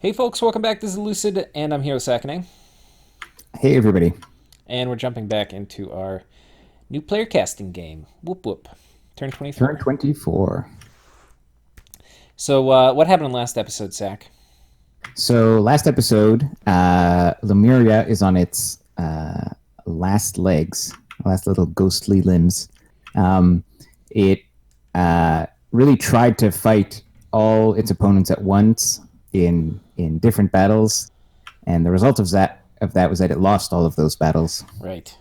Hey folks, welcome back. This is Lucid, and I'm here with Sakaning. Hey everybody. And we're jumping back into our new player casting game. Whoop whoop. Turn Turn 24. 24. So, what happened in last episode, Sak? So last episode, Lemuria is on its last legs, last little ghostly limbs. It really tried to fight all its opponents at once in different battles, and the result of that was that it lost all of those battles. Right.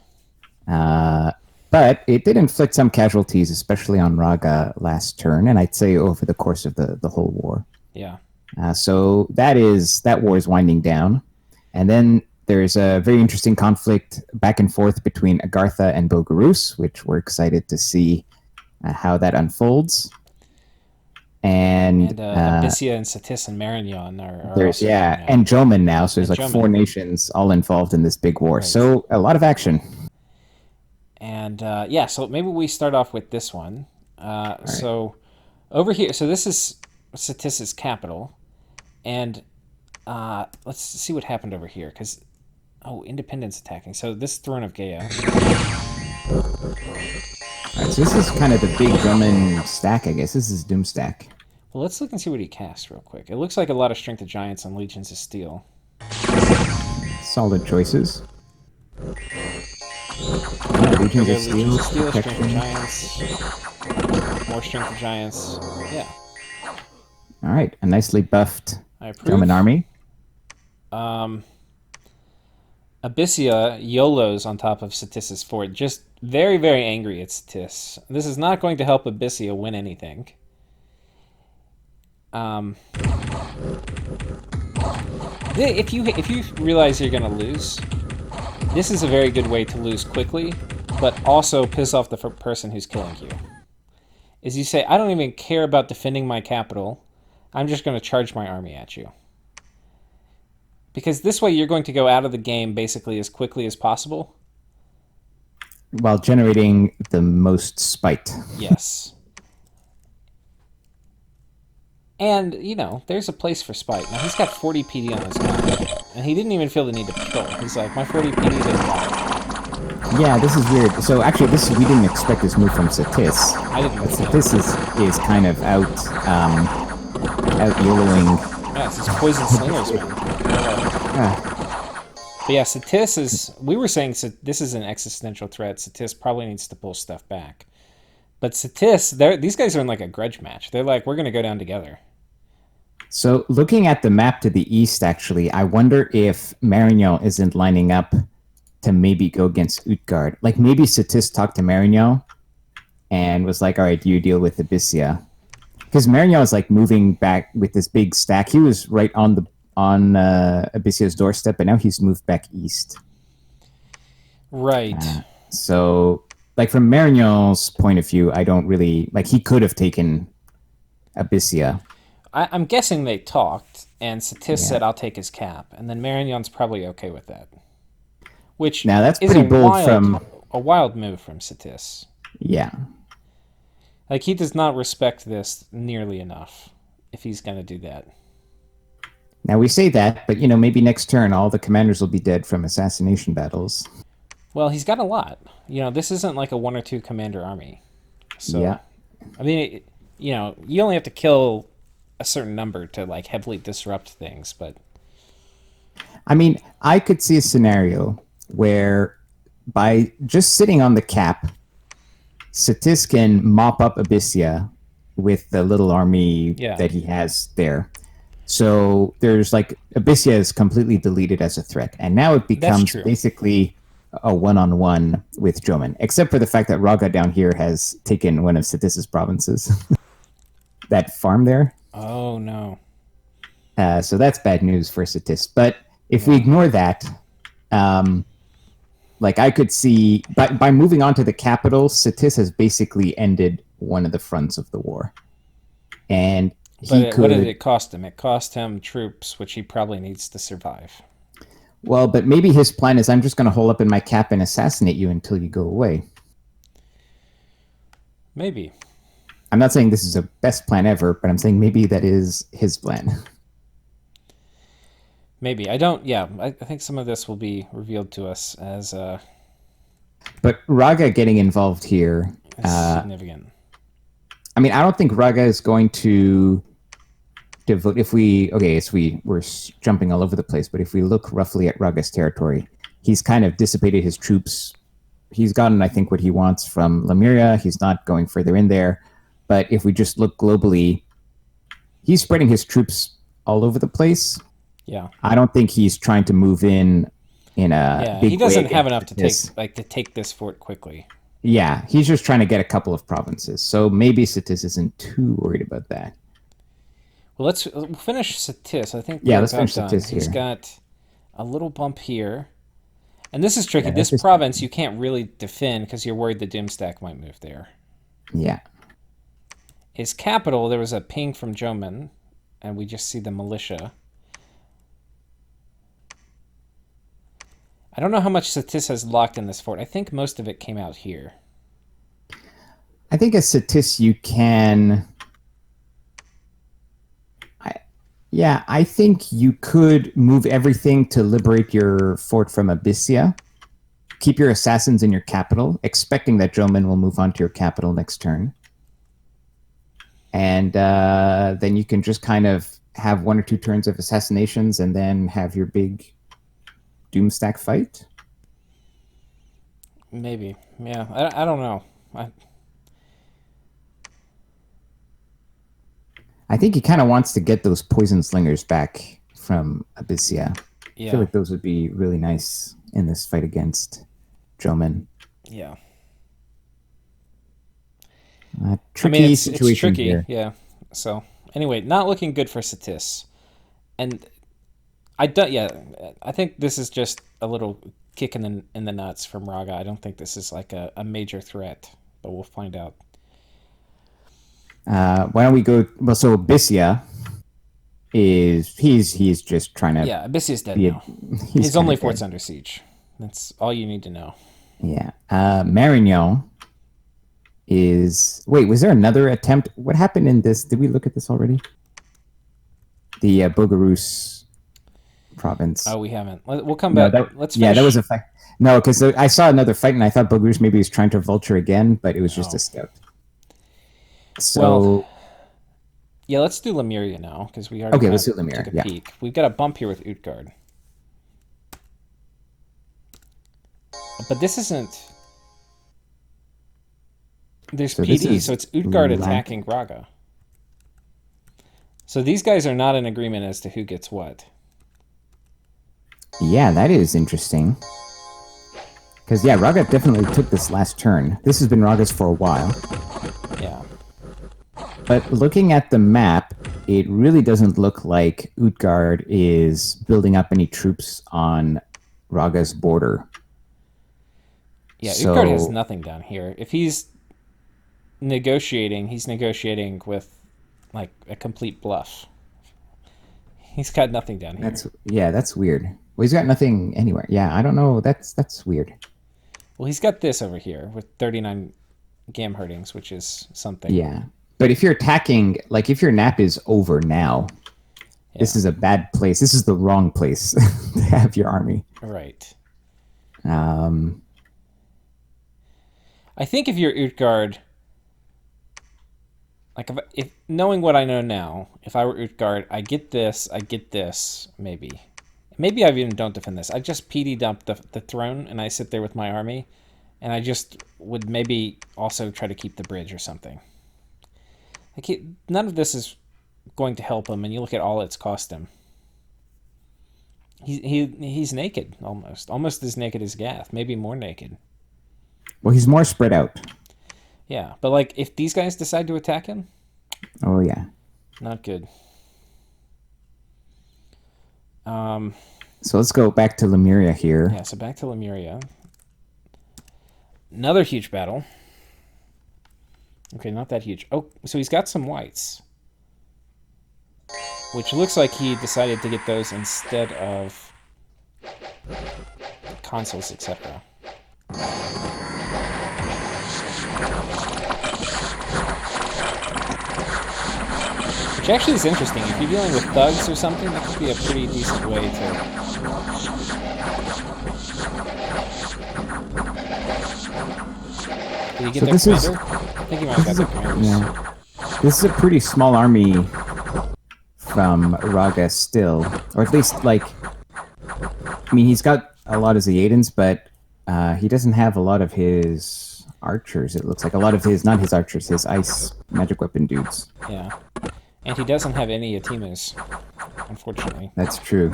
Uh, but it did inflict some casualties, especially on Raga last turn, and I'd say over the course of the whole war. Yeah. So that war is winding down, and then there's a very interesting conflict back and forth between Agartha and Bogarus, which we're excited to see how that unfolds. And And Abyssia and Satis and Marignon are there's also going at it. and Joman now, so there's And like four Joman. nations all involved in this big war. Right. So a lot of action. And yeah, so maybe we start off with this one. All right. So over here, so this is Satis's capital. And let's see what happened over here. Because, oh, independence attacking. So this Throne of Gaia. All right, so this is kind of the big Drummond stack, I guess. This is Doom stack. Well, let's look and see what he cast real quick. It looks like a lot of Strength of Giants and Legions of Steel. Solid choices. Legions of Steel, Legions of Steel, Strength of protection. Giants, more Strength of Giants. Yeah, All right, a nicely buffed I approve. Drummond army. Um, Abyssia YOLOs on top of Satis's fort. Just very, very angry at Satis. This is not going to help Abyssia win anything. Um, if you realize you're gonna lose, this is a very good way to lose quickly, but also piss off the person who's killing you. Is you say, I don't even care about defending my capital. I'm just going to charge my army at you. Because this way you're going to go out of the game basically as quickly as possible. While generating the most spite. Yes. And, you know, there's a place for spite. Now, he's got 40 PD on his map, and he didn't even feel the need to kill. He's like, my 40 PD doesn't matter. Yeah, this is weird. So actually, we didn't expect this move from Satis. I didn't But know. Satis is kind of out YOLOing. Yeah, it's his poison slingers, man. But yeah, Satis is... We were saying this is an existential threat. Satis probably needs to pull stuff back. But Satis, these guys are in like a grudge match. They're like, we're going to go down together. So looking at the map to the east, actually, I wonder if Marignon isn't lining up to maybe go against Utgard. Like maybe Satis talked to Marignon and was like, all right, you deal with Abyssia. Because Marignon is like moving back with this big stack. He was right on Abyssia's doorstep, but now he's moved back east. Right. So, like from Marignon's point of view, I don't really like. He could have taken Abyssia. I'm guessing they talked, and Satis Yeah. said, I'll take his cap. And then Marignon's probably okay with that. Which Now that's is pretty bold from. a wild move from Satis. Yeah. Like, he does not respect this nearly enough if he's going to do that. Now we say that, but maybe next turn all the commanders will be dead from assassination battles. Well, he's got a lot. This isn't like a one or two commander army. So, Yeah. I mean, you only have to kill a certain number to, like, heavily disrupt things, but... I mean, I could see a scenario where by just sitting on the cap, Satis can mop up Abyssia with the little army Yeah. that he has there. So there's like Abyssia is completely deleted as a threat, and now it becomes true. basically a one-on-one with Joman, except for the fact that Raga down here has taken one of Satis's provinces. That farm there. Oh, no. So that's bad news for Satis. But if we ignore that, like I could see by moving on to the capital, Satis has basically ended one of the fronts of the war, and What did it cost him? It cost him troops, which he probably needs to survive. Well, but maybe his plan is I'm just going to hole up in my cap and assassinate you until you go away. Maybe. I'm not saying this is the best plan ever, but I'm saying maybe that is his plan. Maybe. I don't... Yeah, I think some of this will be revealed to us But Raga getting involved here. as significant. I mean, I don't think Raga is going to devote. If we we're jumping all over the place, but if we look roughly at Raga's territory, he's kind of dissipated his troops. He's gotten, I think, what he wants from Lemuria. He's not going further in there. But if we just look globally, he's spreading his troops all over the place. Yeah. I don't think he's trying to move in a big he doesn't way have enough to this. take this fort quickly. Yeah, he's just trying to get a couple of provinces. So maybe Satis isn't too worried about that. Well, we'll finish Satis. I think let's finish Satis here. He's got a little bump here. And this is tricky. Yeah, this province you can't really defend because you're worried the Doomstack might move there. Yeah. His capital, there was a ping from Joman, and we just see the militia. I don't know how much Satis has locked in this fort. I think most of it came out here. I think as Satis you can... I think you could move everything to liberate your fort from Abyssia. Keep your assassins in your capital, expecting that Joman will move on to your capital next turn. And then you can just kind of have 1 or 2 turns of assassinations and then have your big Doomstack fight. Maybe. Yeah, I don't know. I think he kind of wants to get those poison slingers back from Abyssia. Yeah. I feel like those would be really nice in this fight against Joman. Yeah. Tricky it's situation tricky. here. Yeah. So anyway, not looking good for Satis, and I think this is just a little kick in the nuts from Raga. I don't think this is like a major threat, but we'll find out. Why don't we go? Well, so Abyssia he's just trying to. Yeah, Abyssia's dead now. His only fort's under siege. That's all you need to know. Yeah. Marignan is... Wait, was there another attempt? What happened in this? Did we look at this already? The Bogarus province. Oh, we haven't. We'll come back. Let's finish. Yeah, that was a fight. No, because I saw another fight and I thought Bogarus maybe was trying to vulture again, but it was just a scout. So... yeah, let's do Lemuria now, because we already let's do Lemuria. took a peek. We've got a bump here with Utgard. But this isn't... There's PD, so it's Utgard attacking Raga. So these guys are not in agreement as to who gets what. Yeah, that is interesting. Because, Raga definitely took this last turn. This has been Raga's for a while. Yeah. But looking at the map, it really doesn't look like Utgard is building up any troops on Raga's border. Yeah, Utgard has nothing down here. If he's negotiating, he's negotiating with, like, a complete bluff. He's got nothing down here. That's weird. Well, he's got nothing anywhere. Yeah, I don't know. That's weird. Well, he's got this over here with 39 Gam herdings, which is something. Yeah. But if you're attacking, like if your nap is over now, this is a bad place. This is the wrong place to have your army. Right. I think if you're Utgard, like if knowing what I know now, if I were Utgard, I get this, maybe. Maybe I even don't defend this. I just PD dump the throne and I sit there with my army, and I just would maybe also try to keep the bridge or something. Like none of this is going to help him, and you look at all it's cost him. He's naked almost as naked as Gath, maybe more naked. Well, he's more spread out. Yeah, but like if these guys decide to attack him, oh yeah, not good. So let's go back to Lemuria here. Yeah, so back to Lemuria. Another huge battle. Okay, not that huge. Oh, so he's got some whites. Which looks like he decided to get those instead of consoles, etc. Which actually is interesting. If you're dealing with thugs or something, that could be a pretty decent way to... Did he get So their this is- commander? I think he might have got their commanders. Yeah. This is a pretty small army from Raga still. Or at least, like... I mean, he's got a lot of Zeadins, but he doesn't have a lot of his archers, it looks like. A lot of his... Not his archers, his ice magic weapon dudes. Yeah. And he doesn't have any Atimus, unfortunately. That's true.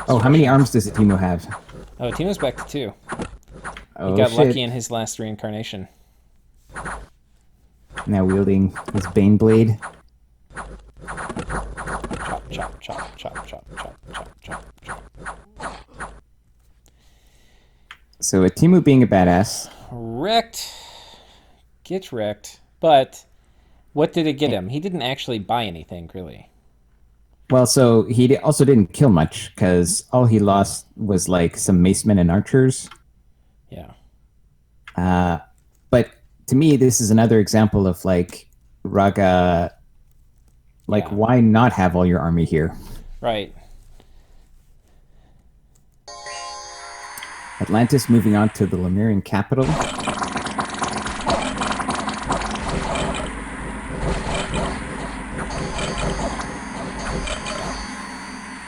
Oh, how many arms does Atimo have? Oh, Atimus back to 2. Oh, He got shit. lucky in his last reincarnation. Now wielding his Bane Blade. Chop, chop, chop, chop, chop, chop, chop, chop, chop. So Atimu being a badass. Wrecked. Gets wrecked. But what did it get him? He didn't actually buy anything, really. Well, so he also didn't kill much, because all he lost was like some macemen and archers. Yeah. But to me, this is another example of like Raga. Like, Yeah. why not have all your army here? Right. Atlantis moving on to the Lemurian capital.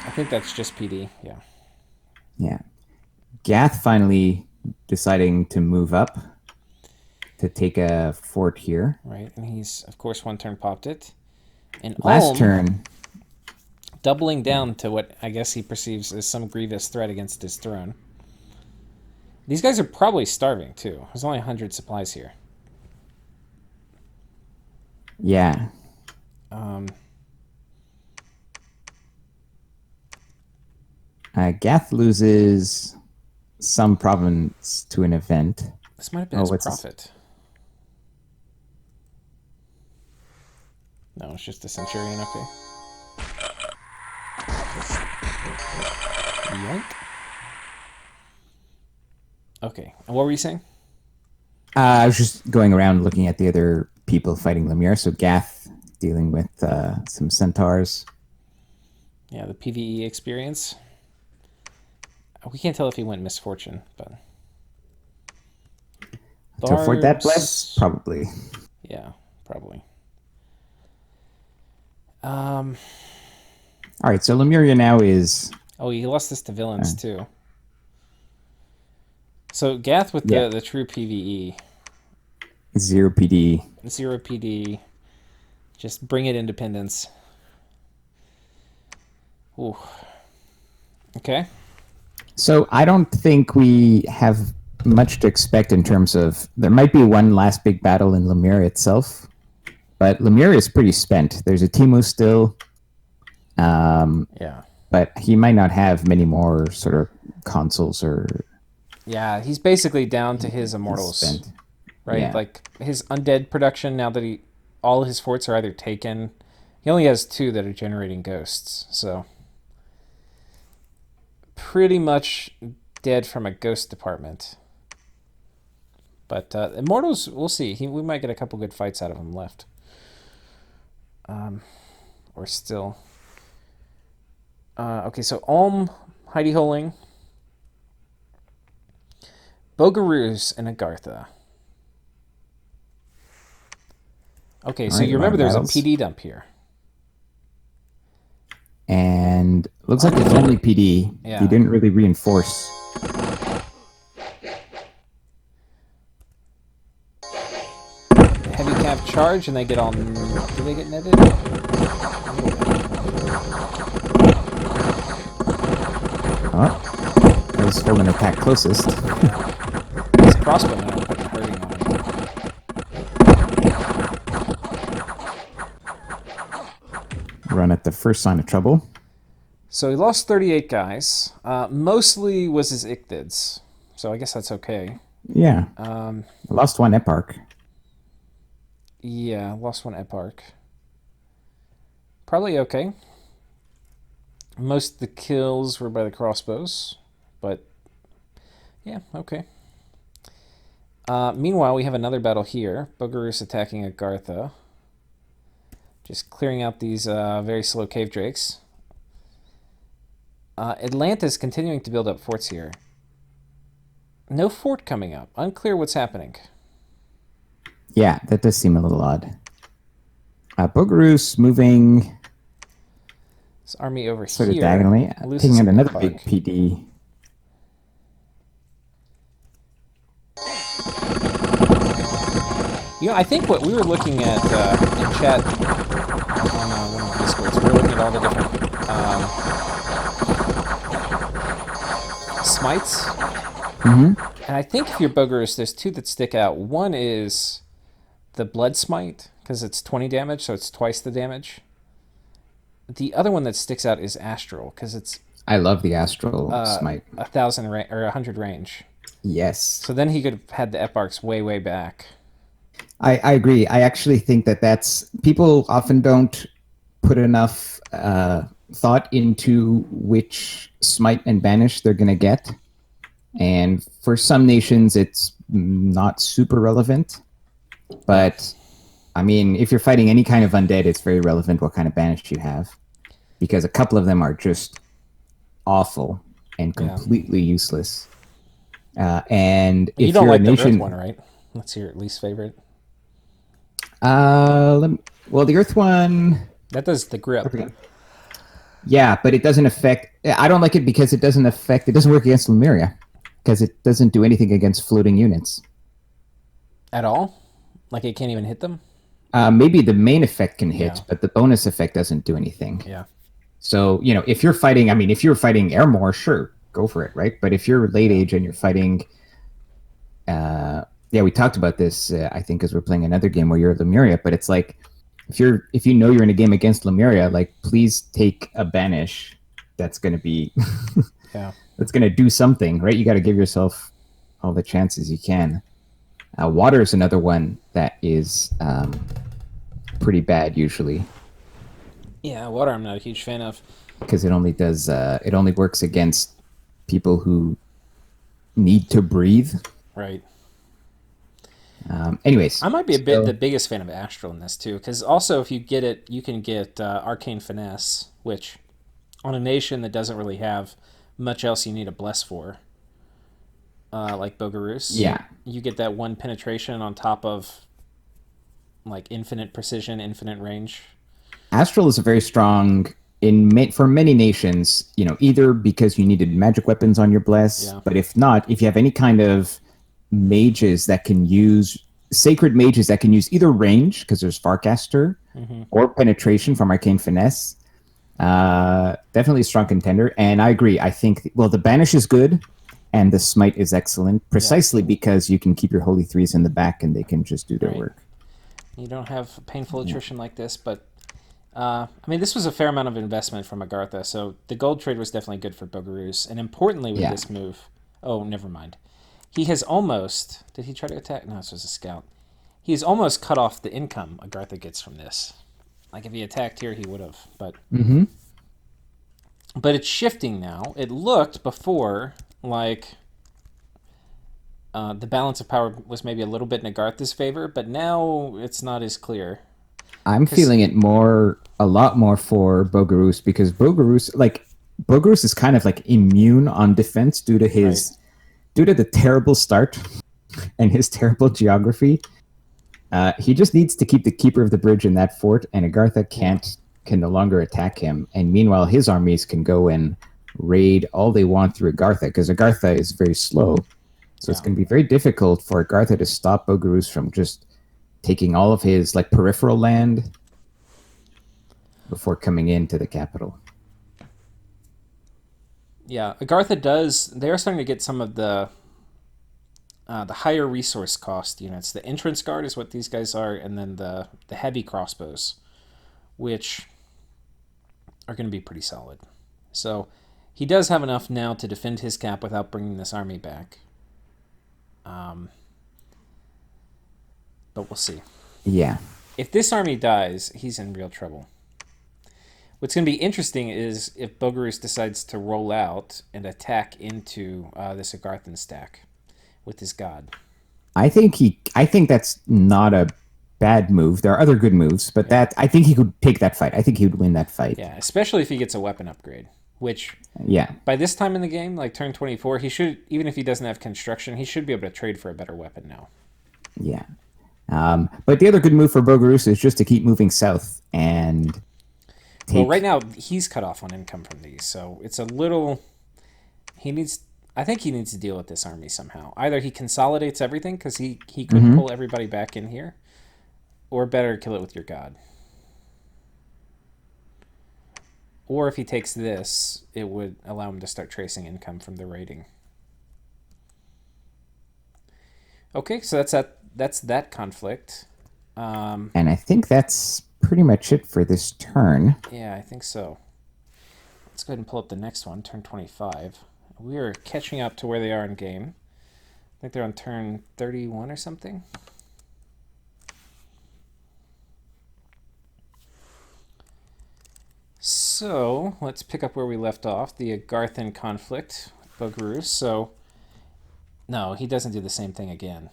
I think that's just PD, yeah. Yeah. Gath finally deciding to move up to take a fort here. Right, and he's, of course, one turn popped it. And Last Ulm turn, doubling down to what I guess he perceives as some grievous threat against his throne. These guys are probably starving, too. There's only 100 supplies here. yeah. Gath loses some province to an event. This might have been Oh, his what's this? prophet. No, it's just a centurion, okay. Yoink. Okay, and what were you saying? I was just going around looking at the other people fighting Lemure. So Gath dealing with some centaurs. Yeah, the PvE experience. We can't tell if he went misfortune, but... To afford that Barbs- bless? Probably. Yeah, probably. All right, so Lemuria now is... Oh, he lost this to villains, too. So Gath with Yeah. the true PvE. 0 PD. 0 PD. Just bring it independence. Ooh. Okay. So I don't think we have much to expect in terms of... There might be one last big battle in Lemuria itself, but Lemuria is pretty spent. There's a Timu still, Yeah. but he might not have many more sort of consoles or... Yeah, he's basically down to his immortals. spent. Right? Yeah. Like his undead production, now that all his forts are either taken. He only has 2 that are generating ghosts, so pretty much dead from a ghost department. But immortals, we'll see. We might get a couple good fights out of him left. Or still. Okay, so Ulm, Heidi Holing, Bogarus, and Agartha. Okay, so Alright, you remember there's a battles. PD dump here. And looks like it's only PD. Yeah. He didn't really reinforce. Heavy cap charge, and they get all... Do they get netted? Oh, was holding attack closest. His crossbow now putting a hurting on him. Run at the first sign of trouble. So he lost 38 guys. Mostly was his Ichthyids. So I guess that's okay. Yeah. Lost one Eparch. Yeah, lost one Eparch. Probably okay. Most of the kills were by the crossbows. But, yeah, okay. Meanwhile, we have another battle here. Bogarus attacking Agartha. Just clearing out these very slow cave drakes. Atlantis continuing to build up forts here. No fort coming up. Unclear what's happening. Yeah, that does seem a little odd. Bogarus moving This army over sort of here diagonally, loses taking out some another park. big PD. You know, I think what we were looking at in chat on one of the Discords, we were looking at all the different smites. And I think if you're Bogarus, there's two that stick out. One is the Blood Smite, because it's 20 damage, so it's twice the damage. The other one that sticks out is Astral, because it's I love the Astral Smite. 1,000 or 100 range. Yes. So then he could have had the Eparchs way, way back. I agree. I actually think that's people often don't put enough thought into which smite and banish they're going to get. And for some nations, it's not super relevant. But, I mean, if you're fighting any kind of undead, it's very relevant what kind of banish you have. Because a couple of them are just awful and completely useless. And if you don't you're like a nation, the Earth one, right? That's your least favorite. Well, the Earth one, That does the grip. yeah, but it doesn't affect. I don't like it because it doesn't affect. It doesn't work against Lemuria because it doesn't do anything against floating units. At all? Like it can't even hit them? Maybe the main effect can hit, Yeah. but the bonus effect doesn't do anything. Yeah. So if you're fighting, if you're fighting Airmore, sure, go for it, right? But if you're late age and you're fighting, we talked about this, I think, as we're playing another game where you're Lemuria, but it's like if you know you're in a game against Lemuria, like please take a banish that's going to be that's going to do something, right? You got to give yourself all the chances you can. Water is another one that is pretty bad usually. Yeah, water I'm not a huge fan of. Because it only works against people who need to breathe. Right. Anyways, I might be the biggest fan of Astral in this too, because also if you get it, you can get Arcane Finesse, which on a nation that doesn't really have much else you need a bless for, like Bogarus. Yeah, you get that one penetration on top of like infinite precision, infinite range. Astral is a very strong for many nations. Either because you needed magic weapons on your bless, but if not, if you have any kind of mages that can use sacred mages that can use either range because there's Farcaster or penetration from Arcane Finesse, definitely a strong contender. And I agree. I think the banish is good and the smite is excellent precisely because you can keep your holy threes in the back and they can just do their work. You don't have painful attrition like this, but this was a fair amount of investment from Agartha, so the gold trade was definitely good for Bogarus. And importantly with this move, never mind. He has almost... Did he try to attack? No, this was a scout. He has almost cut off the income Agartha gets from this. Like, if he attacked here, he would have. But but it's shifting now. It looked before like the balance of power was maybe a little bit in Agartha's favor, but now it's not as clear. I'm feeling it a lot more for Bogarus because Bogarus is kind of like immune on defense due to his... Due to the terrible start and his terrible geography, he just needs to keep the keeper of the bridge in that fort, and Agartha can no longer attack him. And meanwhile, his armies can go and raid all they want through Agartha, because Agartha is very slow. So it's going to be very difficult for Agartha to stop Bogarus from just taking all of his peripheral land before coming into the capital. Yeah, Agartha does... They're starting to get some of the higher resource cost units. The entrance guard is what these guys are, and then the heavy crossbows, which are going to be pretty solid. So he does have enough now to defend his cap without bringing this army back. But we'll see. Yeah. If this army dies, he's in real trouble. What's going to be interesting is if Bogarus decides to roll out and attack into this Agarthan stack with his god. I think that's not a bad move. There are other good moves, but that I think he could take that fight. I think he would win that fight. Yeah, especially if he gets a weapon upgrade, which Yeah. by this time in the game, like turn 24, he should, even if he doesn't have construction, he should be able to trade for a better weapon now. Yeah. But the other good move for Bogarus is just to keep moving south and take... Well, right now he's cut off on income from these, so it's a little. He needs. I think he needs to deal with this army somehow. Either he consolidates everything because he could pull everybody back in here, or better kill it with your god. Or if he takes this, it would allow him to start tracing income from the raiding. Okay, so that's that conflict. And I think that's pretty much it for this turn. Yeah, I think so. Let's go ahead and pull up the next one, turn 25. We are catching up to where they are in game. I think they're on turn 31 or something. So, let's pick up where we left off, the Agarthan conflict with Bogarus. So, no, he doesn't do the same thing again.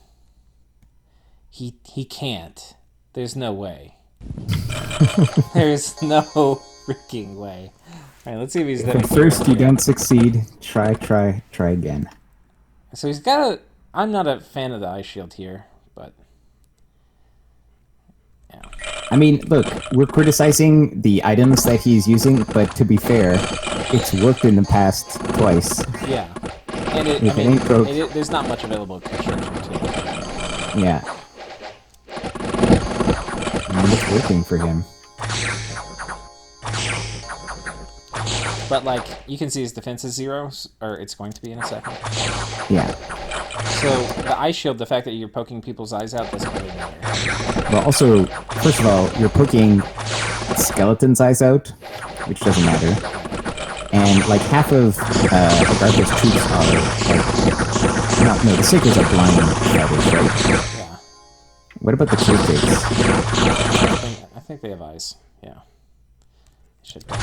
He can't. There's no way. There's no freaking way. All right, let's see if he's done If it. at first you don't succeed, try again. So he's got a... I'm not a fan of the eye shield here, but... Yeah. I mean, look, we're criticizing the items that he's using, but to be fair, it's worked in the past twice. Yeah. And it, If I it mean, ain't broke- there's not much available construction, too. Yeah. And it's working for him. But, like, you can see his defense is 0, or it's going to be in a second. Yeah. So, the eye shield, the fact that you're poking people's eyes out doesn't really matter. Well, also, first of all, you're poking skeleton's eyes out, which doesn't matter. And, like, half of Agartha's troops are, like... No, the Seekers are blind shadows, right? Yeah. What about the Cryptids? I think they have eyes. Yeah. Should be.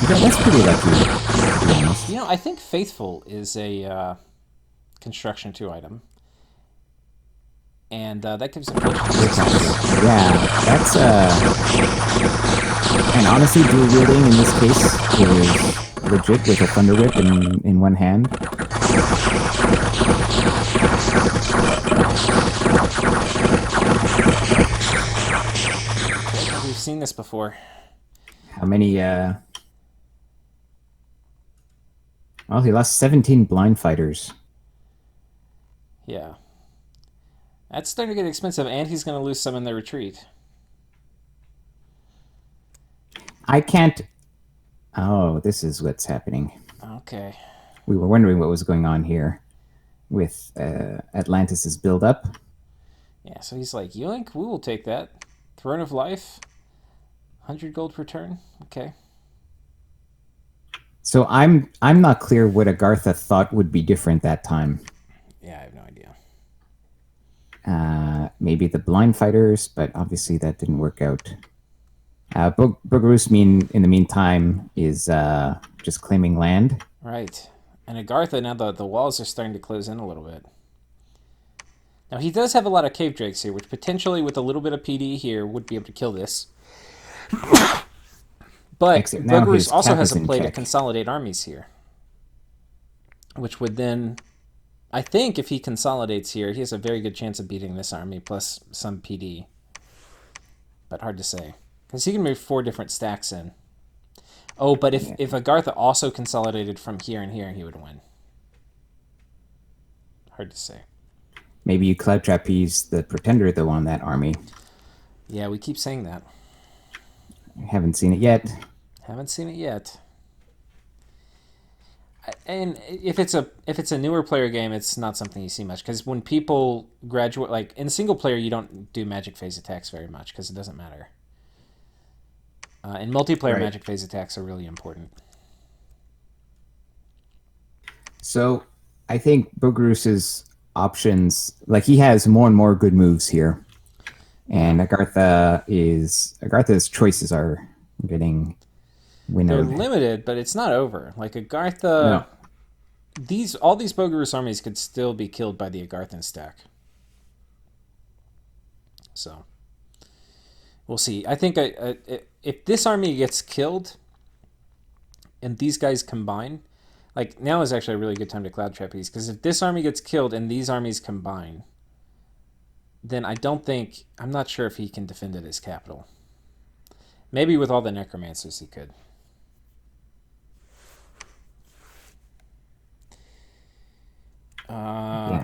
Yeah, that's pretty lucky, to be honest. You know, I think Faithful is a construction 2 item. And that gives him... Yeah, that's and honestly, dual wielding in this case is legit with a Thunder Whip in one hand. We've seen this before. How many, Well, he lost 17 blind fighters. Yeah. That's starting to get expensive, and he's going to lose some in the retreat. I can't... Oh, this is what's happening. Okay. We were wondering what was going on here with Atlantis' build-up. Yeah, so he's like, Yoink, we will take that. Throne of Life, 100 gold per turn. Okay. So I'm not clear what Agartha thought would be different that time. Yeah, I have no idea. Maybe the blind fighters, but obviously that didn't work out. Bogarus, in the meantime, is just claiming land. Right. And Agartha, now the walls are starting to close in a little bit. Now, he does have a lot of cave drakes here, which potentially, with a little bit of PD here, would be able to kill this. But Except now Bogarus his also cap has is a in play to check. consolidate armies here. Which would then... I think if he consolidates here, he has a very good chance of beating this army, plus some PD. But hard to say. Because he can move 4 different stacks in. Oh, but if Agartha also consolidated from here and here, he would win. Hard to say. Maybe you cloud trapeze the Pretender, though, on that army. Yeah, we keep saying that. I haven't seen it yet. Haven't seen it yet. And if it's a newer player game, it's not something you see much, because when people graduate, like in single player, you don't do magic phase attacks very much because it doesn't matter. In multiplayer, Right. magic phase attacks are really important. So I think Bogarus's options, like he has more and more good moves here, and Agartha's choices are getting They're winnowed. limited, but it's not over. Like Agartha, No. all these Bogarus armies could still be killed by the Agarthan stack. So we'll see. I think if this army gets killed and these guys combine, like now is actually a really good time to cloud trap these, because if this army gets killed and these armies combine, then I'm not sure if he can defend at his capital. Maybe with all the necromancers he could.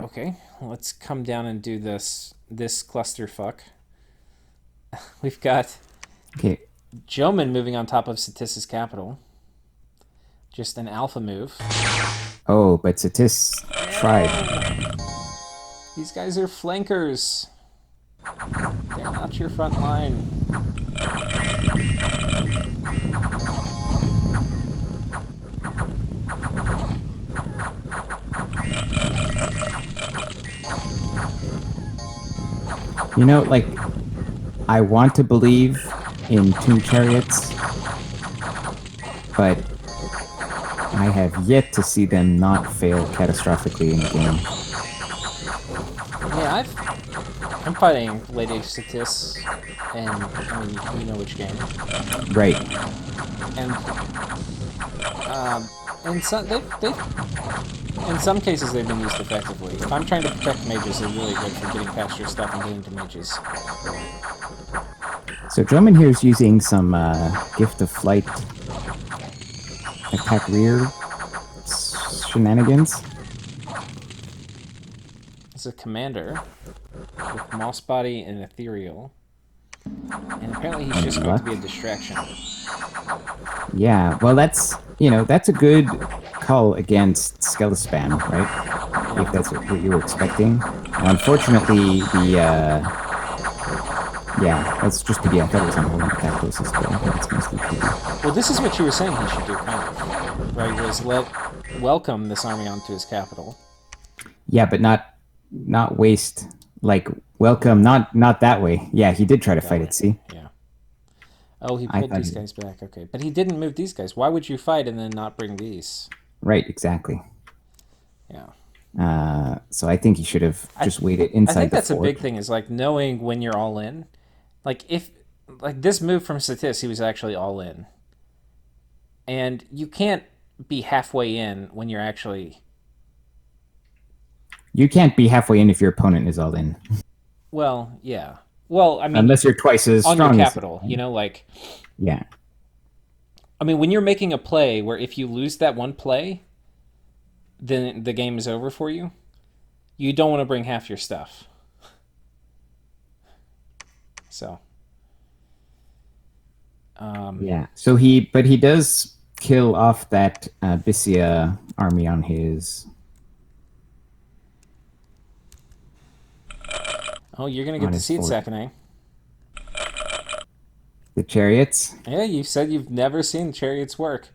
Okay, let's come down and do this clusterfuck. We've got Okay. Joman moving on top of Satis's capital. Just an alpha move. Oh, but Satis tried. These guys are flankers. They're not your front line. You know, like, I want to believe in two chariots, but I have yet to see them not fail catastrophically in the game. Yeah, I'm fighting late age Satis, and I mean, you know which game. Right. And some in some cases they've been used effectively. If I'm trying to protect mages, they're really good for getting past your stuff and getting to mages. So Drummond here is using some Gift of Flight attack rear shenanigans. It's a commander with Moss Body and Ethereal. And apparently he's just going to be a distraction. Yeah, well that's a good call against Skelespam, right? If that's what you were expecting. Unfortunately, that's just to be. I thought it was on the that closest, but I think it's mostly PD. Well, this is what you were saying he should do, kind of. Right, was welcome this army onto his capital. Yeah, but not waste, like, welcome, not that way. Yeah, he did try to fight it, see? Yeah. Oh, he pulled these guys back, okay. But he didn't move these guys. Why would you fight and then not bring these? Right, exactly. Yeah. So I think he should have just waited inside the fort. I think that's a big thing, is like knowing when you're all in. Like this move from Satis, he was actually all in. And you can't be halfway in when you're actually... You can't be halfway in if your opponent is all in. Well, yeah. Well, I mean... Unless you're twice as on strong your capital, you know, like... Yeah. I mean, when you're making a play where if you lose that one play, then the game is over for you, you don't want to bring half your stuff. So... yeah. So he does kill off that Bissia army on his... Oh, you're going to get to see it second, eh? The chariots? Yeah, you said you've never seen chariots work.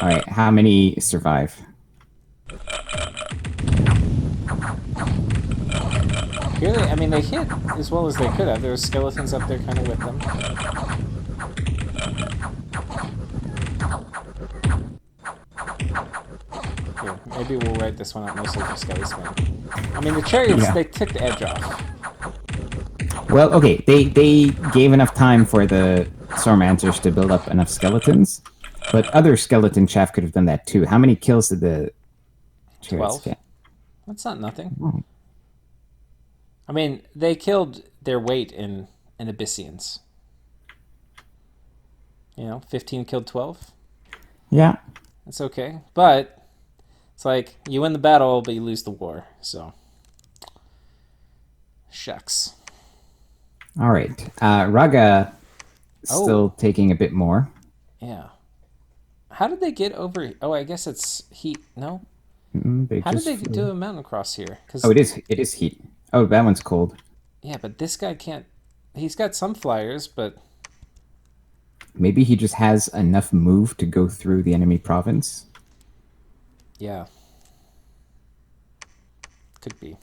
All right, how many survive? Here they hit as well as they could have. There were skeletons up there kind of with them. Here, maybe we'll write this one out mostly for Skelly Spam. I mean, the chariots, they took the edge off. Well, okay, they gave enough time for the Stormancers to build up enough skeletons, but other skeleton chaff could have done that too. How many kills did the chariots 12? get? That's not nothing. Oh. I mean, they killed their weight in Abyssians. 15 killed 12. Yeah. That's okay. But it's like you win the battle, but you lose the war. So, shucks. All right. Raga still taking a bit more. Yeah. How did they get over? Oh, I guess it's heat. No. How did they do a mountain cross here? Oh, it is heat. Oh, that one's cold. Yeah, but this guy can't. He's got some flyers, but maybe he just has enough move to go through the enemy province. Yeah. Could be.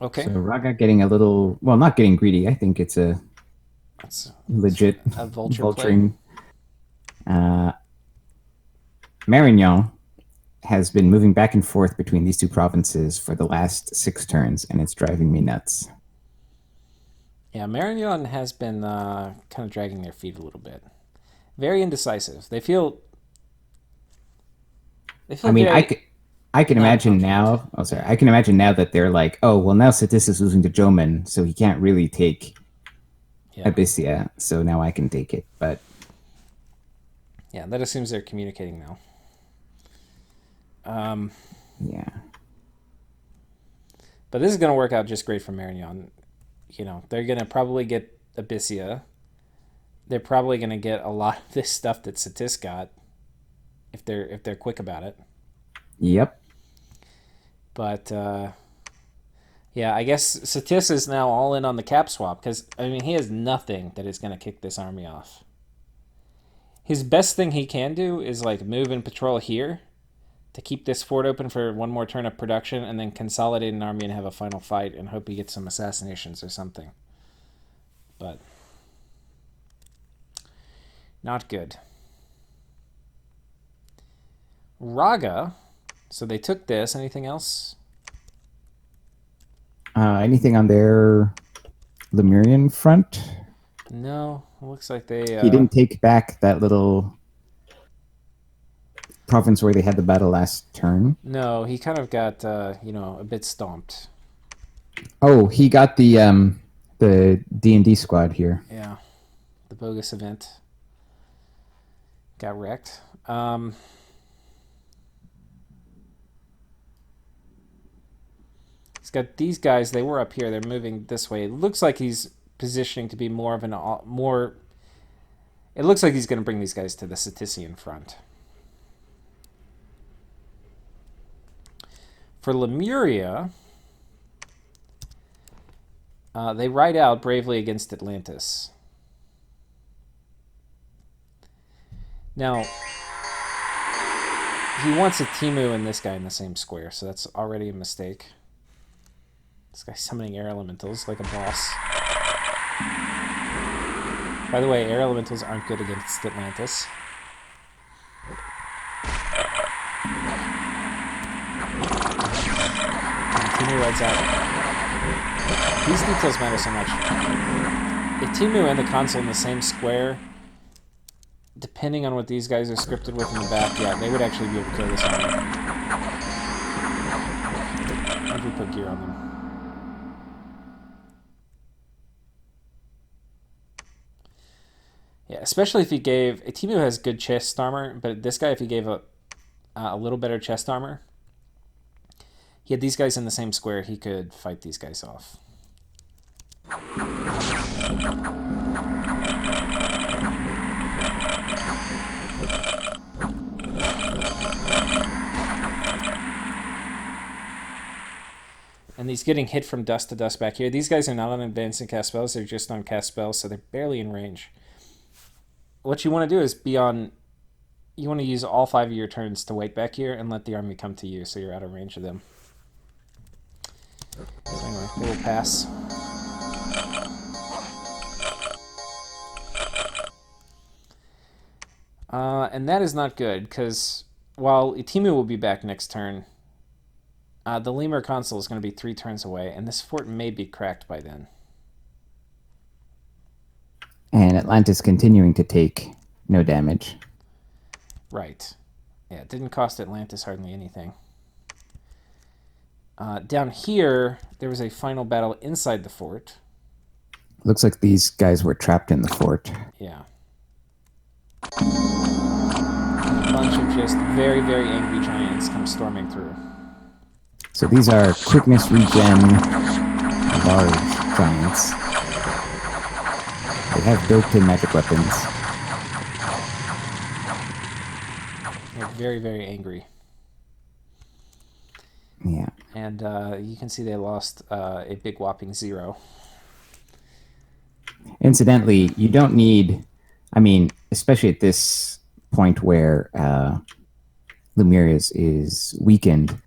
Okay. So Raga getting a little, well, not getting greedy. I think it's a That's legit a vulture play. vulturing. Marignan has been moving back and forth between these two provinces for the last 6 turns, and it's driving me nuts. Yeah, Marignan has been kind of dragging their feet a little bit. Very indecisive. They feel I mean, very I can not imagine confident. now. Oh, sorry. I can imagine now that they're like, oh, well, now Satis is losing to Joman, so he can't really take Yeah. Abyssia, so now I can take it. But Yeah, that assumes they're communicating now. yeah, But this is going to work out just great for Marignan. They're going to probably get Abyssia. They're probably going to get a lot of this stuff that Satis got if they're quick about it. yep. But yeah, I guess Satis is now all in on the cap swap because I mean he has nothing that is going to kick this army off. His best thing he can do is like move and patrol here to keep this fort open for one more turn of production and then consolidate an army and have a final fight and hope he gets some assassinations or something. But not good. Raga. So they took this. Anything else? Anything on their Lemurian front? No. It looks like they. He didn't take back that little province where they had the battle last turn. No, he kind of got a bit stomped. Oh, he got the D&D squad here. Yeah, the bogus event got wrecked. He's got these guys. They were up here. They're moving this way. It looks like he's positioning to be more of an more. It looks like he's going to bring these guys to the Satician front. For Lemuria, they ride out bravely against Atlantis. Now, he wants a Timu and this guy in the same square, so that's already a mistake. This guy's summoning air elementals like a boss. By the way, air elementals aren't good against Atlantis. Timu rides out. These details matter so much. If Timu and the console in the same square, depending on what these guys are scripted with in the back, yeah, they would actually be able to kill this army. If we put gear on them. Yeah, especially if he gave... Timu has good chest armor, but this guy, if he gave a little better chest armor, he had these guys in the same square, he could fight these guys off. And he's getting hit from dust to dust back here. These guys are not on advanced and cast spells, they're just on cast spells, so they're barely in range. What you want to do is be on... You want to use all 5 of your turns to wait back here and let the army come to you so you're out of range of them. So anyway, they will pass. And that is not good, because while Itimu will be back next turn, the Lemur Consul is going to be 3 turns away, and this fort may be cracked by then. And Atlantis continuing to take no damage. Right. Yeah, it didn't cost Atlantis hardly anything. Down here, there was a final battle inside the fort. Looks like these guys were trapped in the fort. Yeah. A bunch of just very, very angry giants come storming through. So these are quickness regen large giants. They have built-in magic weapons. They're very, very angry. Yeah. And you can see they lost a big whopping 0. Incidentally, you don't need... I mean, especially at this point where Lemuria is weakened,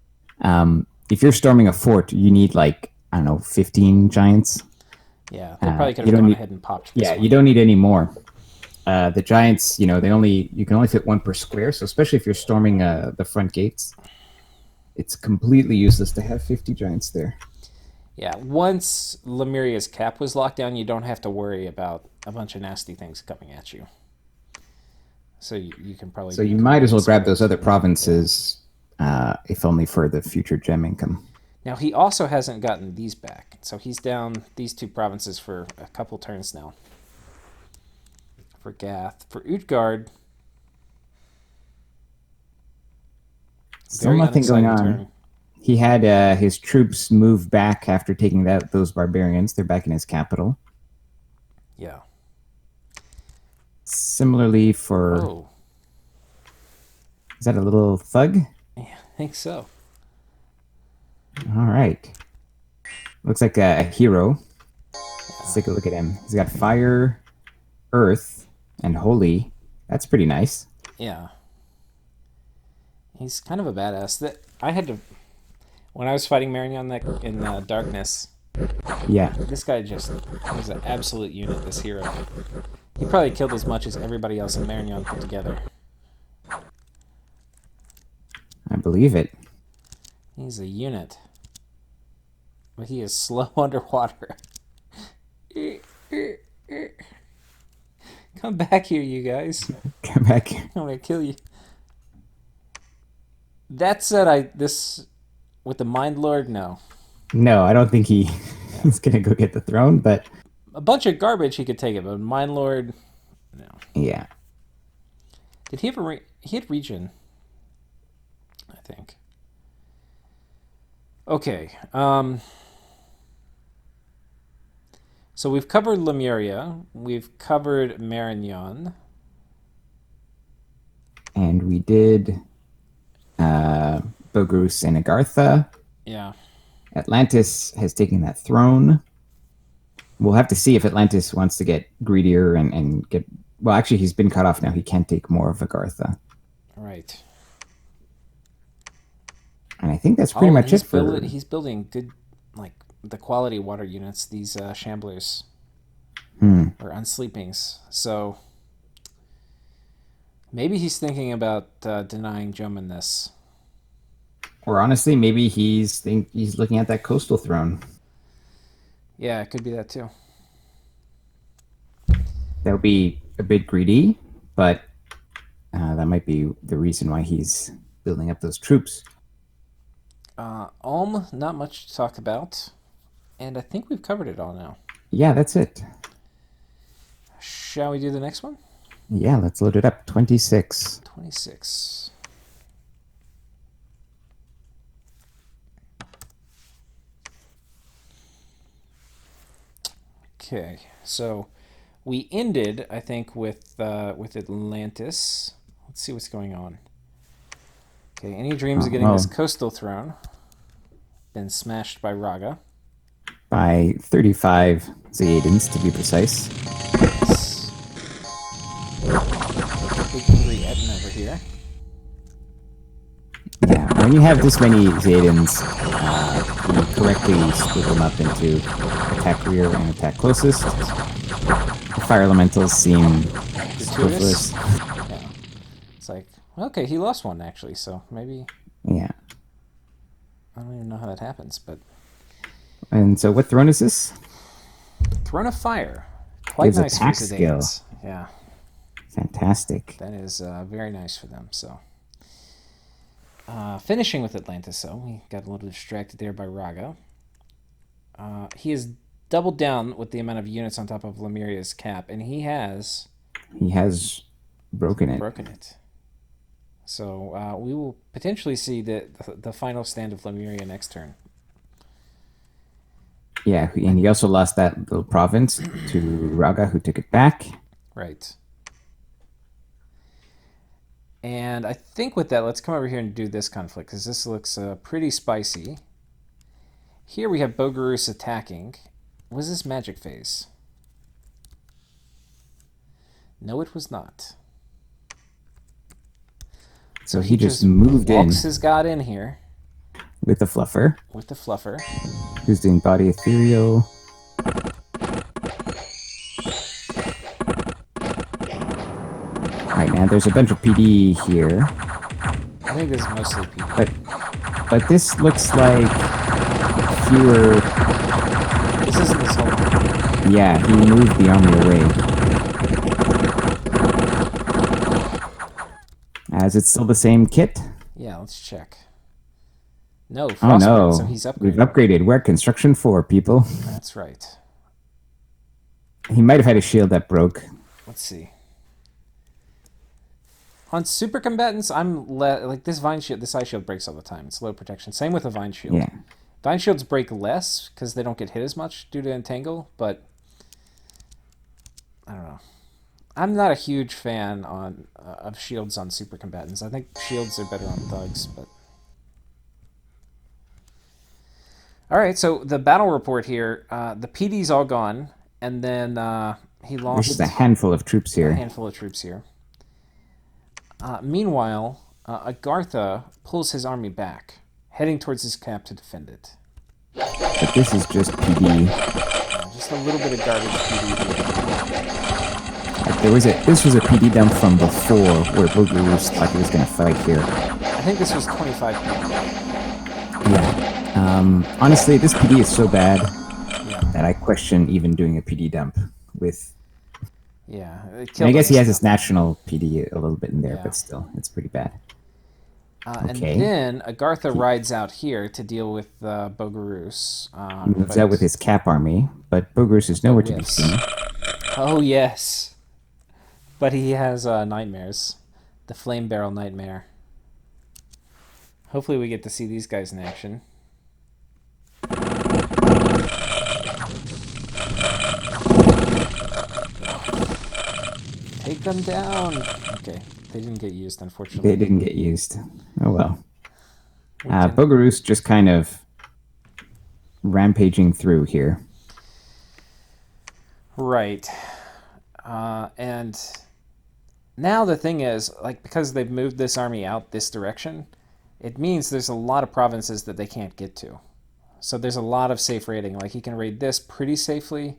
if you're storming a fort, you need, like, I don't know, 15 giants? Yeah, they probably could You have don't gone need. ahead and popped this Yeah, one. you don't need any more. The giants, you can only fit one per square. So especially if you're storming the front gates, it's completely useless to have 50 giants there. Yeah, once Lemuria's cap was locked down, you don't have to worry about a bunch of nasty things coming at you. So you can probably So be you might as well convinced grab with- those other provinces, if only for the future gem income. Now, he also hasn't gotten these back. So he's down these 2 provinces for a couple turns now. For Gath. For Utgard, Still very nothing going unexciting on. turn. He had his troops move back after taking those barbarians. They're back in his capital. Yeah. Similarly for... Oh, Is that a little thug? yeah, I think so. All right. Looks like a hero. Let's take a look at him. He's got fire, earth, and holy. That's pretty nice. Yeah. He's kind of a badass. That I had to... When I was fighting Marignon in darkness, Yeah. this guy just was an absolute unit, this hero. He probably killed as much as everybody else in Marignon put together. I believe it. He's a unit. But he is slow underwater. Come back here, you guys. Come back here. I'm gonna kill you. That said, this with the Mind Lord, no. No, I don't think he's going to go get the throne, but A bunch of garbage, he could take it, but Mind Lord, no. yeah. Did he ever? He had Regen, I think. Okay. So we've covered Lemuria. We've covered Marignon. And we did Bogarus and Agartha. Yeah. Atlantis has taken that throne. We'll have to see if Atlantis wants to get greedier and get... Well, actually, he's been cut off now. He can't take more of Agartha. Right. And I think that's pretty much it for... He's building good, like, the quality water units, these shamblers. Or unsleepings. So maybe he's thinking about denying Juman this. Or honestly, maybe he's looking at that coastal throne. Yeah, it could be that too. That would be a bit greedy, but that might be the reason why he's building up those troops. Ulm, not much to talk about. And I think we've covered it all now. Yeah, that's it. Shall we do the next one? Yeah, let's load it up. 26. 26. Okay, so we ended, I think, with Atlantis. Let's see what's going on. Okay, any dreams of getting this coastal throne? Been smashed by Raga. By 35 Zeadins, to be precise. Yes. Big angry Etten over here. Yeah, when you have this many Zeadins, you correctly split them up into attack rear and attack closest. The fire elementals seem Gratuitous. Yeah. It's like, okay, he lost one actually, so maybe... Yeah. I don't even know how that happens, but... And so what throne is this? Throne of Fire. Quite Gives nice for attack Zedaeans. Yeah, Fantastic. that is very nice for them, so... finishing with Atlantis, so we got a little distracted there by Raga. He has doubled down with the amount of units on top of Lemuria's cap, and he has broken it. broken it. So we will potentially see the final stand of Lemuria next turn. Yeah, and he also lost that little province to Raga, who took it back. Right. And I think with that, let's come over here and do this conflict, because this looks pretty spicy. Here we have Bogarus attacking. Was this magic phase? No, it was not. So he just moved in walks his god in here with the fluffer, with the fluffer. who's doing body ethereal. Right now, there's a bunch of PD here, I think this is mostly PD. but this looks like fewer. This isn't his whole army. Yeah, he moved the army away. Is it still the same kit? Yeah, let's check. No, Oh Frostbite, no, so he's upgraded. we've upgraded. We're at construction 4, people. That's right. He might have had a shield that broke. Let's see. On super combatants, I'm like this vine shield. This ice shield breaks all the time. It's low protection. Same with a vine shield. Yeah. Vine shields break less because they don't get hit as much due to entangle. But I don't know. I'm not a huge fan of shields on super combatants. I think shields are better on thugs. But all right. So the battle report here. The PD's all gone, and then he lost There's just a handful of troops here. a handful of troops here. Meanwhile, Agartha pulls his army back, heading towards his camp to defend it. But this is just PD. Just a little bit of garbage PD. Like this was a PD dump from before where Bogarus thought he was going to fight here. I think this was 25 PD. Yeah. Honestly, this PD is so bad Yeah. that I question even doing a PD dump with. Yeah. And I guess he has his national PD a little bit in there, Yeah. but still, it's pretty bad. Okay. And then Agartha rides out here to deal with Bogarus. He moves out with his cap army, but Bogarus is nowhere to be Yes. seen. Oh, yes. But he has nightmares. The Flame Barrel Nightmare. Hopefully we get to see these guys in action. Take them down. Okay, they didn't get used, unfortunately. They didn't get used. Oh well. We can- Bogarus just kind of rampaging through here. Right. And now the thing is, like, because they've moved this army out this direction, it means there's a lot of provinces that they can't get to. So there's a lot of safe raiding. Like, he can raid this pretty safely.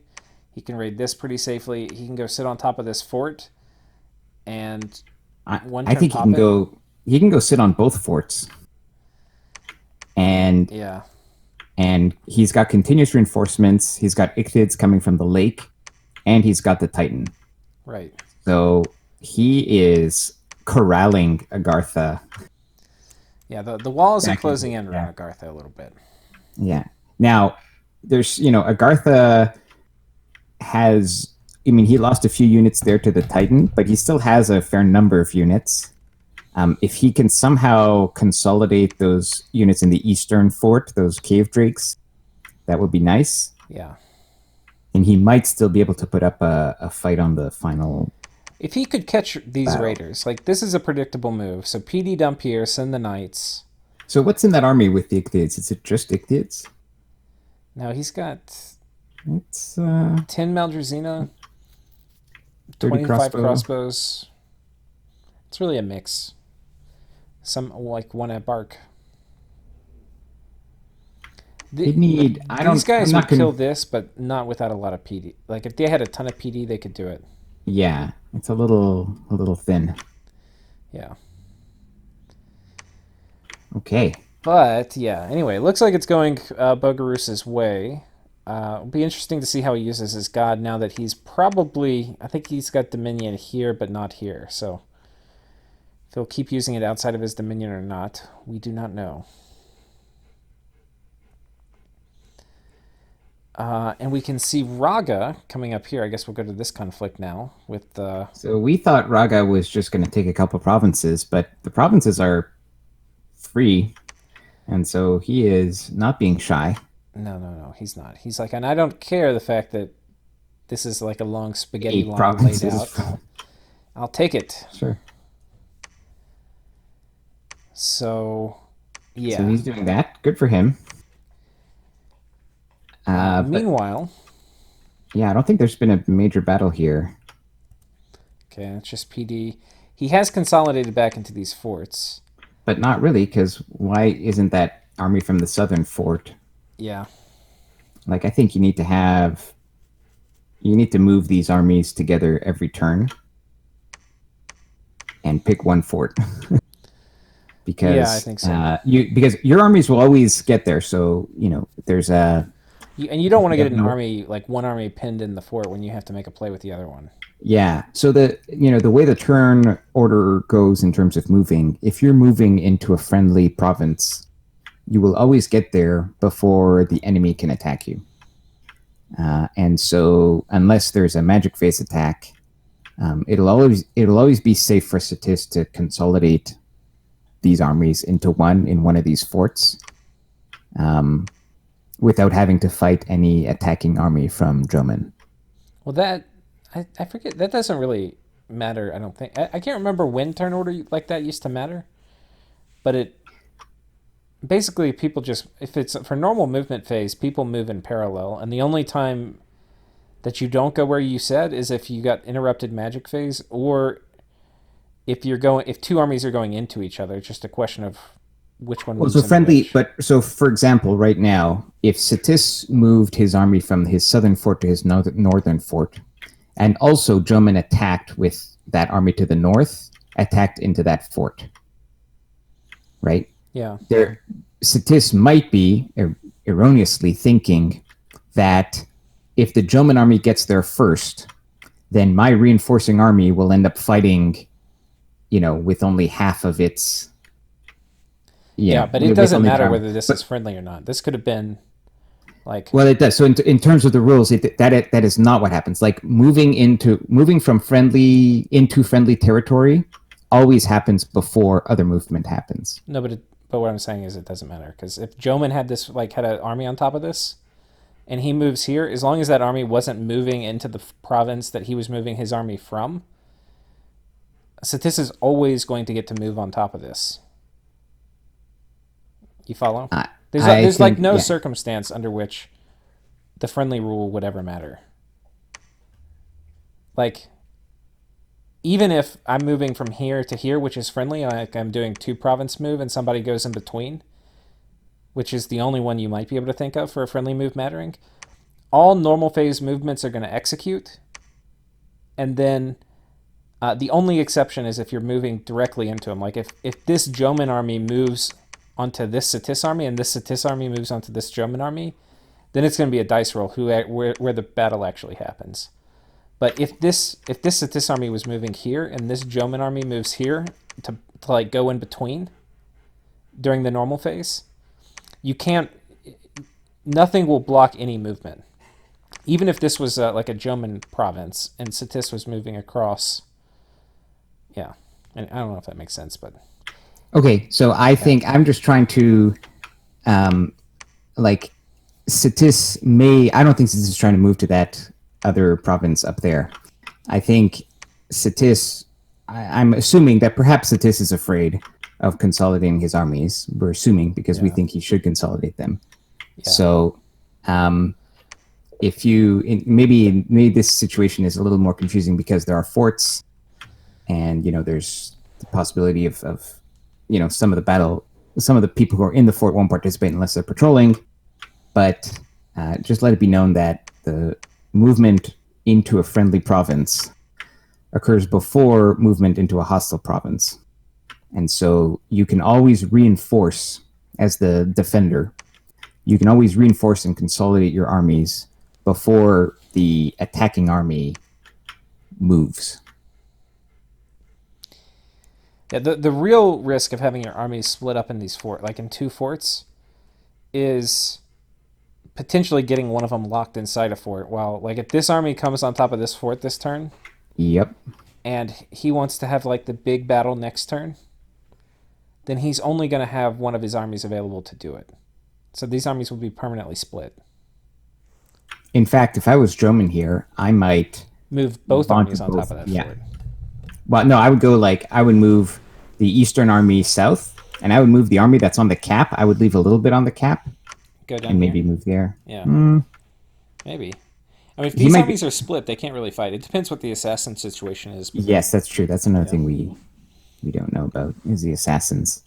He can raid this pretty safely. He can go sit on top of this fort. And I think he can go. He can go sit on both forts. And yeah, and he's got continuous reinforcements. He's got Ichthids coming from the lake, and he's got the Titan. right. So he is corralling Agartha. Yeah, the walls are Exactly. closing in around Yeah. Agartha a little bit. Yeah. Now, there's, Agartha has, he lost a few units there to the Titan, but he still has a fair number of units. If he can somehow consolidate those units in the eastern fort, those cave drakes, that would be nice. Yeah. And he might still be able to put up a fight on the final. If he could catch these Battle. raiders, like, this is a predictable move. So PD dump here, send the knights. So what's in that army with the Ichthids? Is it just Ichthids? Now he's got It's 10 Maldrasina, 30 25 crossbow. crossbows. It's really a mix. Some, like, one at bark. They need. These guys I'm not would gonna- kill this, but not without a lot of PD. Like, if they had a ton of PD, they could do it. Yeah, it's a little thin. Yeah. Okay. But, yeah, anyway, it looks like it's going Bogarus's way. It'll be interesting to see how he uses his god now that he's probably... I think he's got Dominion here, but not here. So, if he'll keep using it outside of his Dominion or not, we do not know. And we can see Raga coming up here. I guess we'll go to this conflict now with the... So we thought Raga was just going to take a couple provinces, but the provinces are free, and so he is not being shy. No, he's not. He's like, and I don't care the fact that this is like a long spaghetti 8 line laid provinces. out. I'll take it. Sure. So, yeah. So he's doing that. Good for him. But, Meanwhile, yeah, I don't think there's been a major battle here. okay, it's just PD. He has consolidated back into these forts. But not really, because why isn't that army from the southern fort? Yeah. Like, I think you need to move these armies together every turn. and pick one fort. Yeah, I Because think so. because your armies will always get there. So there's a And you don't want to you get have an no, army, like one army pinned in the fort when you have to make a play with the other one. yeah. So the way the turn order goes in terms of moving, if you're moving into a friendly province, you will always get there before the enemy can attack you. And so unless there's a magic phase attack, it'll always be safe for Satis to consolidate these armies into one in one of these forts, without having to fight any attacking army from Droman. Well, I forget. That doesn't really matter, I don't think. I can't remember when turn order like that used to matter, but it basically people just if it's for normal movement phase, people move in parallel, and the only time that you don't go where you said is if you got interrupted magic phase or if two armies are going into each other. It's just a question of which one Well, so moves into friendly, which. but so for example, right now, if Satis moved his army from his southern fort to his northern fort, and also Droman attacked with that army to the north, attacked into that fort, right? Yeah. There, Satis might be erroneously thinking that if the Droman army gets there first, then my reinforcing army will end up fighting, with only half of its, Yeah, but it with doesn't only the matter army. whether this is But friendly or not. This could have been like well, it does. So in terms of the rules, that is not what happens. Like moving from friendly into friendly territory always happens before other movement happens. no, but what I'm saying is it doesn't matter because if Joman had an army on top of this, and he moves here, as long as that army wasn't moving into the province that he was moving his army from, Satis is always going to get to move on top of this. You follow? There's like think, no yeah. circumstance under which the friendly rule would ever matter. Like even if I'm moving from here to here, which is friendly, like I'm doing two province move and somebody goes in between, which is the only one you might be able to think of for a friendly move mattering, all normal phase movements are going to execute. And then the only exception is if you're moving directly into them. Like if this Joman army moves onto this Satis army and this Satis army moves onto this Joman army, then it's going to be a dice roll where the battle actually happens. But if this Satis army was moving here and this Joman army moves here to like go in between during the normal phase, you can't. Nothing will block any movement. Even if this was like a Joman province and Satis was moving across. Yeah, and I don't know if that makes sense, but Okay, so I think I'm just trying to, like, Satis may. I don't think Satis is trying to move to that other province up there. I think Satis. I'm assuming that perhaps Satis is afraid of consolidating his armies. We're assuming because we Yeah. think he should consolidate them. yeah. So, if maybe this situation is a little more confusing because there are forts, and there's the possibility of some of the people who are in the fort won't participate unless they're patrolling. But just let it be known that the movement into a friendly province occurs before movement into a hostile province. And so you can always reinforce, as the defender, you can always reinforce and consolidate your armies before the attacking army moves. Yeah, the real risk of having your armies split up in these like in two forts, is potentially getting one of them locked inside a fort. While like if this army comes on top of this fort this turn, Yep. and he wants to have like the big battle next turn, then he's only going to have one of his armies available to do it. So these armies will be permanently split. In fact, if I was Droman here, I might Move both want armies to on top of that yeah. fort. Well, no, I would move the Eastern Army south, and I would move the army that's on the cap. I would leave a little bit on the cap, Go down and maybe here. move there. Yeah, maybe. I mean, if He these might armies be. are split, they can't really fight. It depends what the assassin situation is. But Yes, that's true. That's another thing we don't know about is the assassins.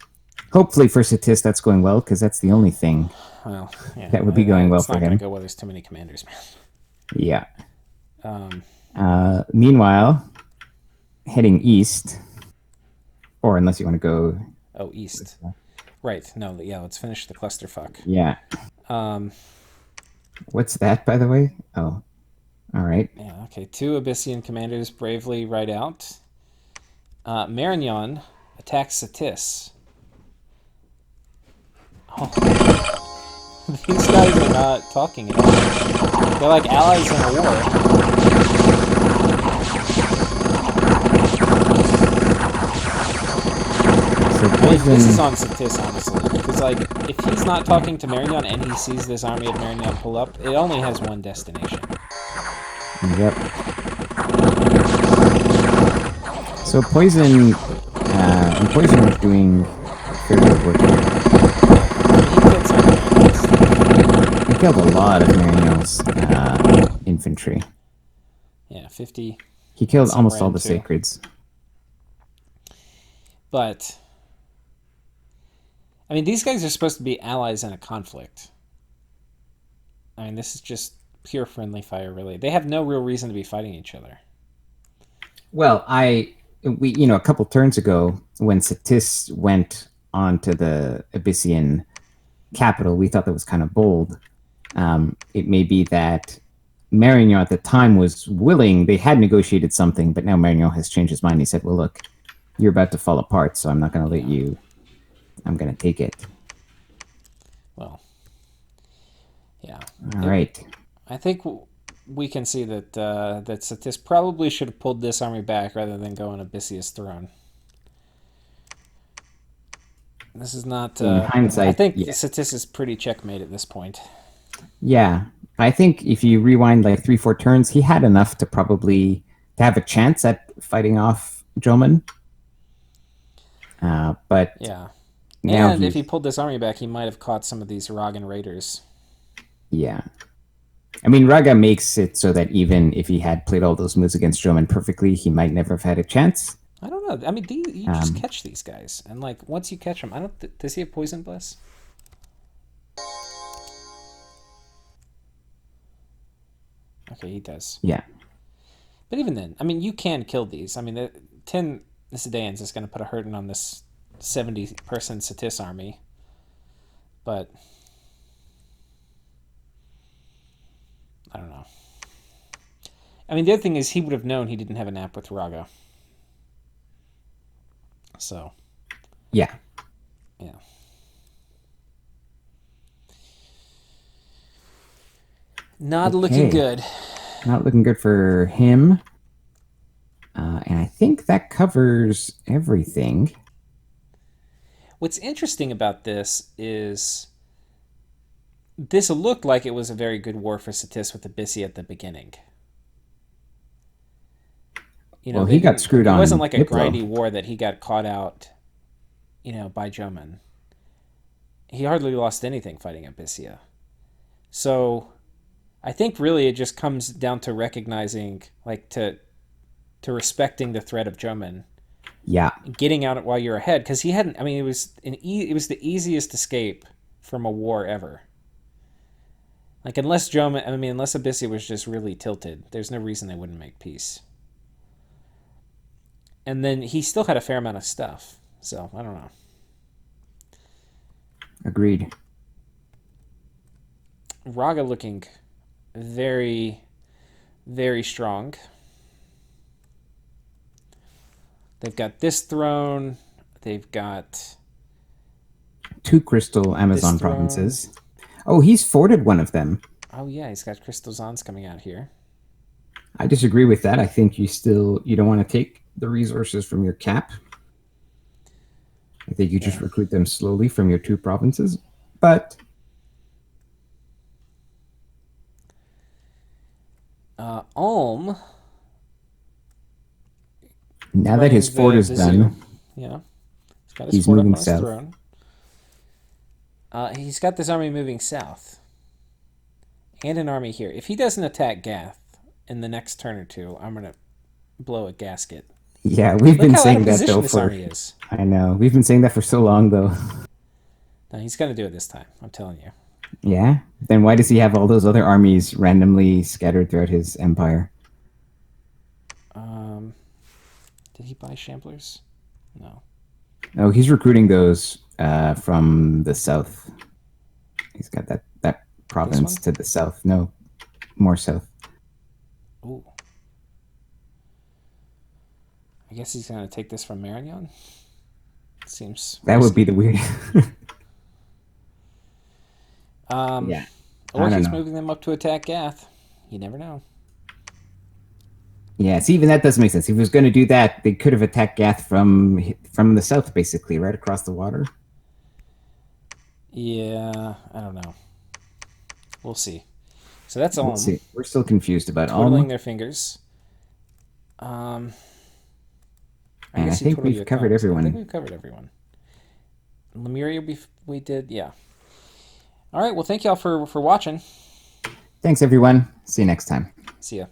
Hopefully for Satis that's going well because that's the only thing well, yeah, that would be going well it's for not going him. to go well. There's too many commanders, man. Yeah. Um, Meanwhile, heading east, Or unless you want to go. Oh, east. Right. No, yeah, let's finish the clusterfuck. Yeah. Um, What's that, by the way? Oh, all right. yeah, okay. 2 Abyssian commanders bravely ride out. Marignon attacks Satis. Oh. These guys are not talking at all. They're like allies in a war. So I mean, this is poison. on Satis, honestly. Because, like, if he's not talking to Marignon and he sees this army of Marignon pull up, it only has one destination. Yep. So poison. And poison was doing fair bit of work here. He killed some Marignons. He killed a lot of Marion's infantry. Yeah, 50. He killed Some almost all ran the too. sacreds. But, I mean, these guys are supposed to be allies in a conflict. I mean, this is just pure friendly fire, really. They have no real reason to be fighting each other. Well, a couple turns ago, when Satis went onto the Abyssian capital, we thought that was kind of bold. It may be that Marignon at the time was willing, they had negotiated something, but now Marignon has changed his mind. He said, well, look, you're about to fall apart, so I'm not going to let you, I'm going to take it. Well, yeah. All right. I think we can see that that Satis probably should have pulled this army back rather than go on Abyssia's throne. This is not. In hindsight, I think yeah. Satis is pretty checkmate at this point. Yeah. I think if you rewind like 3-4 turns, he had enough to probably to have a chance at fighting off Joman. But Yeah. now And if he pulled this army back, he might have caught some of these Ragan raiders. Yeah. I mean, Raga makes it so that even if he had played all those moves against Joman perfectly, he might never have had a chance. I don't know. I mean, you just catch these guys, and like once you catch them, I don't. Does he have poison bless? Okay, he does. Yeah. But even then, I mean, you can kill these. I mean, 10 Nisidans is going to put a hurting on this 70-person Satis army. But I don't know. I mean, the other thing is he would have known he didn't have a nap with Raga. So. Yeah. Yeah. Not looking good. Not looking good for him. And I think that covers everything. What's interesting about this is this looked like it was a very good war for Satis with Abyssia at the beginning. You know, well, he got screwed on. It wasn't like a Diplo. grindy war that he got caught out, by Joman. He hardly lost anything fighting Abyssia. So I think really it just comes down to recognizing, like, to respecting the threat of Joman. Yeah. Getting out while you're ahead, because he hadn't. I mean, it was the easiest escape from a war ever. Like, unless Abyssia was just really tilted, there's no reason they wouldn't make peace. And then he still had a fair amount of stuff, so I don't know. Agreed. Raga looking very, very strong. They've got this throne. They've got 2 crystal Amazon provinces. Oh, he's forted one of them. Oh yeah, he's got crystal Zons coming out here. I disagree with that. I think you don't want to take the resources from your cap. I think you just recruit them slowly from your 2 provinces. But Ulm. Now that his fort is done, yeah, he's got his fort moving up on south. his throne. He's got this army moving south, and an army here. If he doesn't attack Gath in the next turn or two, I'm gonna blow a gasket. Yeah, we've been saying that though this army is. I know we've been saying that for so long though. No, he's gonna do it this time. I'm telling you. Yeah. Then why does he have all those other armies randomly scattered throughout his empire? Did he buy Shamblers? No. Oh, he's recruiting those from the south. He's got that province to the south. No, more south. Ooh. I guess he's going to take this from Marignon. Seems that risky. would be the weird. Yeah. Or he's moving them up to attack Gath. You never know. Yeah, see, even that doesn't make sense. If he was going to do that, they could have attacked Gath from the south, basically, right across the water. Yeah, I don't know. We'll see. So that's We'll Ulm. see. We're still confused about Twiddling Ulm. their fingers. I And I guess you think twiddle we've your covered thumbs. I everyone. think we've covered everyone. Lemuria, we did, yeah. All right, well, thank y'all for watching. Thanks, everyone. See you next time. See ya.